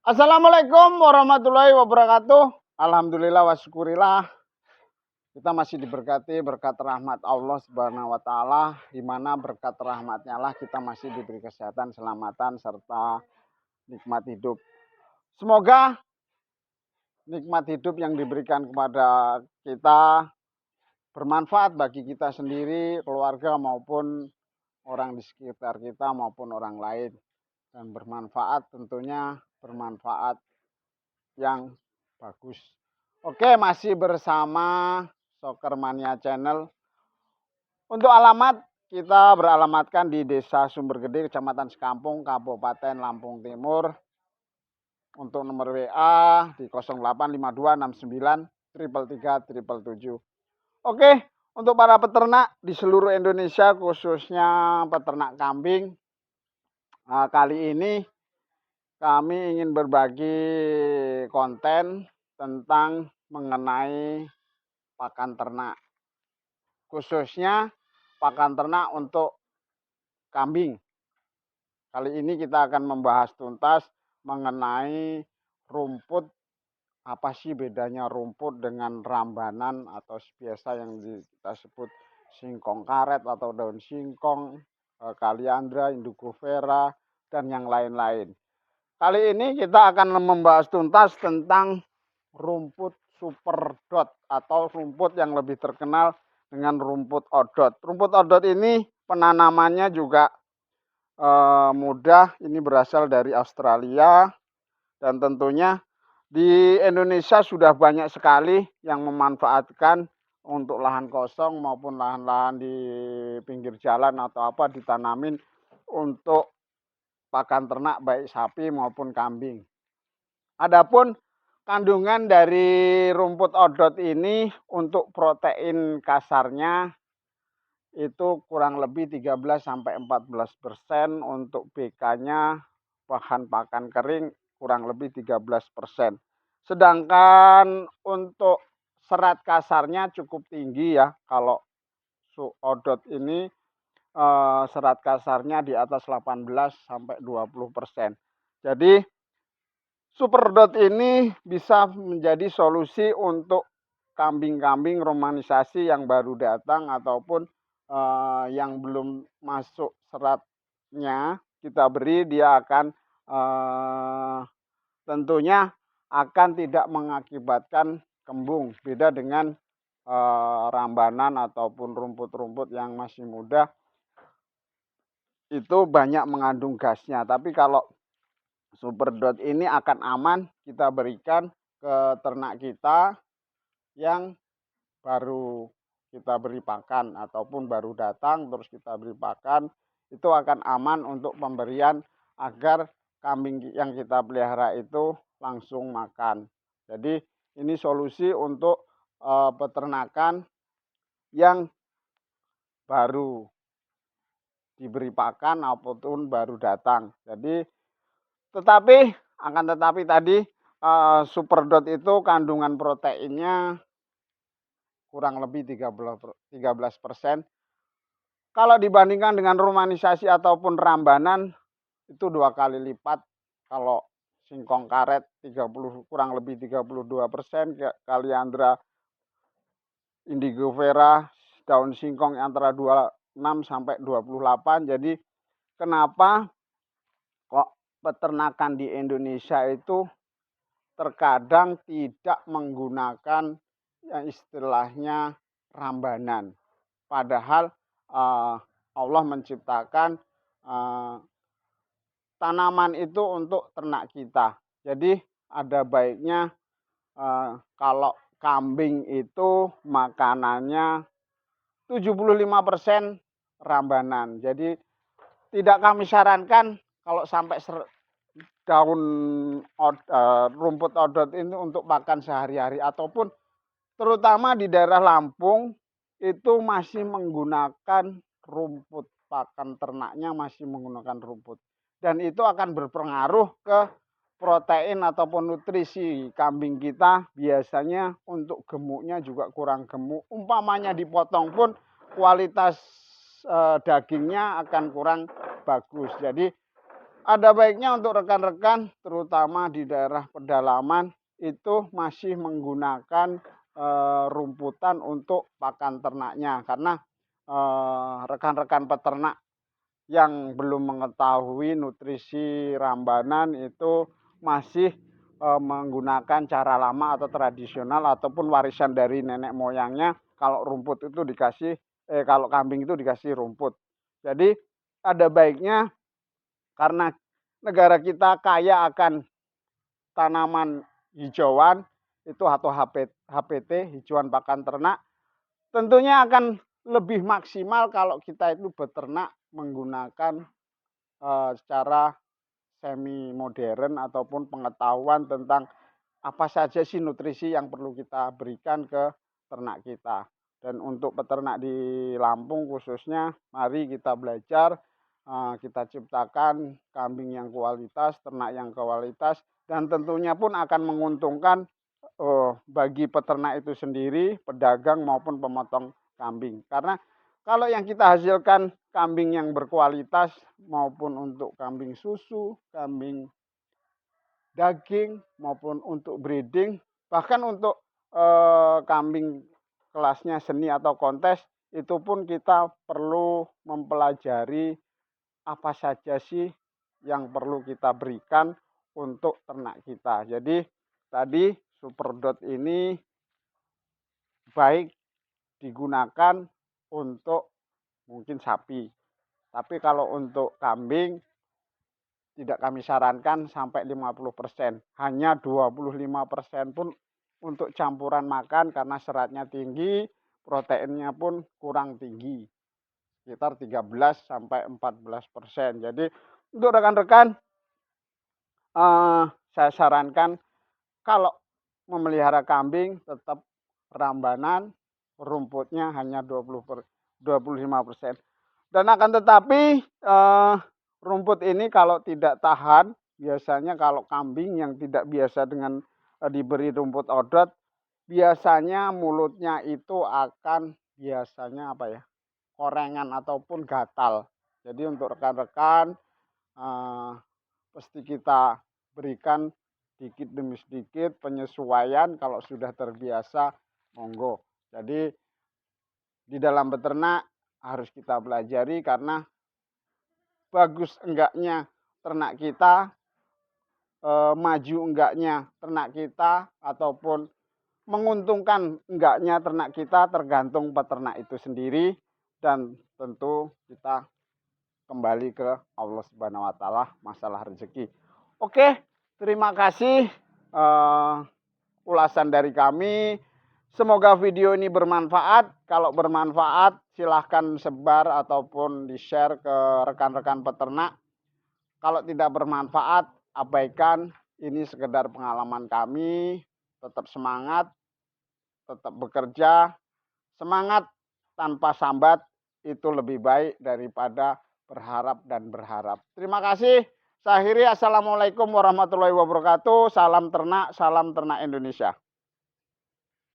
Assalamualaikum warahmatullahi wabarakatuh. Alhamdulillah wa syukurillah. Kita masih diberkati berkat rahmat Allah Subhanahu wa taala, di mana berkat rahmatnya lah kita masih diberi kesehatan, keselamatan serta nikmat hidup. Semoga nikmat hidup yang diberikan kepada kita bermanfaat bagi kita sendiri, keluarga maupun orang di sekitar kita maupun orang lain, dan bermanfaat, tentunya bermanfaat yang bagus. Oke, masih bersama Soccer Mania Channel. Untuk alamat, kita beralamatkan di Desa Sumbergede, Kecamatan Sekampung, Kabupaten Lampung Timur. Untuk nomor WA di 0852693337. Oke, untuk para peternak di seluruh Indonesia, khususnya peternak kambing, kali ini kami ingin berbagi konten tentang mengenai pakan ternak, khususnya pakan ternak untuk kambing. Kali ini kita akan membahas tuntas mengenai rumput. Apa sih bedanya rumput dengan rambanan atau biasa yang kita sebut singkong karet atau daun singkong, kaliandra, indigo vera, dan yang lain-lain. Kali ini kita akan membahas tuntas tentang rumput super dot atau rumput yang lebih terkenal dengan rumput odot. Rumput odot ini penanamannya juga mudah. Ini berasal dari Australia, dan tentunya di Indonesia sudah banyak sekali yang memanfaatkan untuk lahan kosong maupun lahan-lahan di pinggir jalan atau apa ditanamin untuk pakan ternak baik sapi maupun kambing. Adapun kandungan dari rumput odot ini untuk protein kasarnya itu kurang lebih 13-14%, untuk BK-nya bahan pakan kering kurang lebih 13%. Sedangkan untuk serat kasarnya cukup tinggi ya, kalau odot ini serat kasarnya di atas 18-20%. Jadi super dot ini bisa menjadi solusi untuk kambing-kambing romanisasi yang baru datang ataupun yang belum masuk seratnya kita beri, dia akan tentunya akan tidak mengakibatkan kembung. Beda dengan rambanan ataupun rumput-rumput yang masih muda, itu banyak mengandung gasnya. Tapi kalau super dot ini akan aman kita berikan ke ternak kita yang baru kita beri pakan ataupun baru datang terus kita beri pakan. Itu akan aman untuk pemberian agar kambing yang kita pelihara itu langsung makan. Jadi ini solusi untuk peternakan yang baru diberi pakan maupun baru datang. Jadi tetapi tadi super dot itu kandungan proteinnya kurang lebih 13%. Kalau dibandingkan dengan romanisasi ataupun rambanan itu 2 kali lipat. Kalau singkong karet kurang lebih 32%, kaliandra, indigo vera, daun singkong antara 26-28. Jadi kenapa kok peternakan di Indonesia itu terkadang tidak menggunakan yang istilahnya rambanan. Padahal Allah menciptakan tanaman itu untuk ternak kita. Jadi ada baiknya kalau kambing itu makanannya 75% rambanan. Jadi tidak kami sarankan kalau sampai daun rumput odot ini untuk makan sehari-hari, ataupun terutama di daerah Lampung itu masih menggunakan rumput, pakan ternaknya masih menggunakan rumput, dan itu akan berpengaruh ke protein ataupun nutrisi kambing kita. Biasanya untuk gemuknya juga kurang gemuk, umpamanya dipotong pun kualitas dagingnya akan kurang bagus. Jadi ada baiknya untuk rekan-rekan terutama di daerah pedalaman itu masih menggunakan rumputan untuk pakan ternaknya, karena rekan-rekan peternak yang belum mengetahui nutrisi rambanan itu masih menggunakan cara lama atau tradisional ataupun warisan dari nenek moyangnya. Kalau rumput itu dikasih kalau kambing itu dikasih rumput. Jadi ada baiknya, karena negara kita kaya akan tanaman hijauan itu atau HPT, hijauan pakan ternak, tentunya akan lebih maksimal kalau kita itu beternak menggunakan secara semi modern ataupun pengetahuan tentang apa saja sih nutrisi yang perlu kita berikan ke ternak kita. Dan untuk peternak di Lampung khususnya, mari kita belajar, kita ciptakan kambing yang kualitas, ternak yang kualitas, dan tentunya pun akan menguntungkan bagi peternak itu sendiri, pedagang maupun pemotong kambing. Karena kalau yang kita hasilkan kambing yang berkualitas maupun untuk kambing susu, kambing daging maupun untuk breeding, bahkan untuk kambing kelasnya seni atau kontes, itu pun kita perlu mempelajari apa saja sih yang perlu kita berikan untuk ternak kita. Jadi tadi Superdot ini baik digunakan untuk mungkin sapi, tapi kalau untuk kambing tidak kami sarankan sampai 50%. Hanya 25% pun untuk campuran makan karena seratnya tinggi, proteinnya pun kurang tinggi. Sekitar 13 sampai 14%. Jadi untuk rekan-rekan saya sarankan kalau memelihara kambing tetap rambanan, rumputnya hanya 25%. Dan akan tetapi rumput ini kalau tidak tahan, biasanya kalau kambing yang tidak biasa dengan diberi rumput odot, biasanya mulutnya itu akan biasanya apa ya, korengan ataupun gatal. Jadi untuk rekan-rekan pasti kita berikan sedikit demi sedikit penyesuaian, kalau sudah terbiasa monggo. Jadi di dalam beternak harus kita pelajari, karena bagus enggaknya ternak kita, maju enggaknya ternak kita, ataupun menguntungkan enggaknya ternak kita tergantung peternak itu sendiri, dan tentu kita kembali ke Allah Subhanahu wa taala masalah rezeki. Oke, terima kasih ulasan dari kami. Semoga video ini bermanfaat. Kalau bermanfaat, silahkan sebar ataupun di-share ke rekan-rekan peternak. Kalau tidak bermanfaat, abaikan. Ini sekedar pengalaman kami. Tetap semangat, tetap bekerja. Semangat tanpa sambat itu lebih baik daripada berharap dan berharap. Terima kasih. Saya akhiri. Assalamualaikum warahmatullahi wabarakatuh. Salam ternak Indonesia.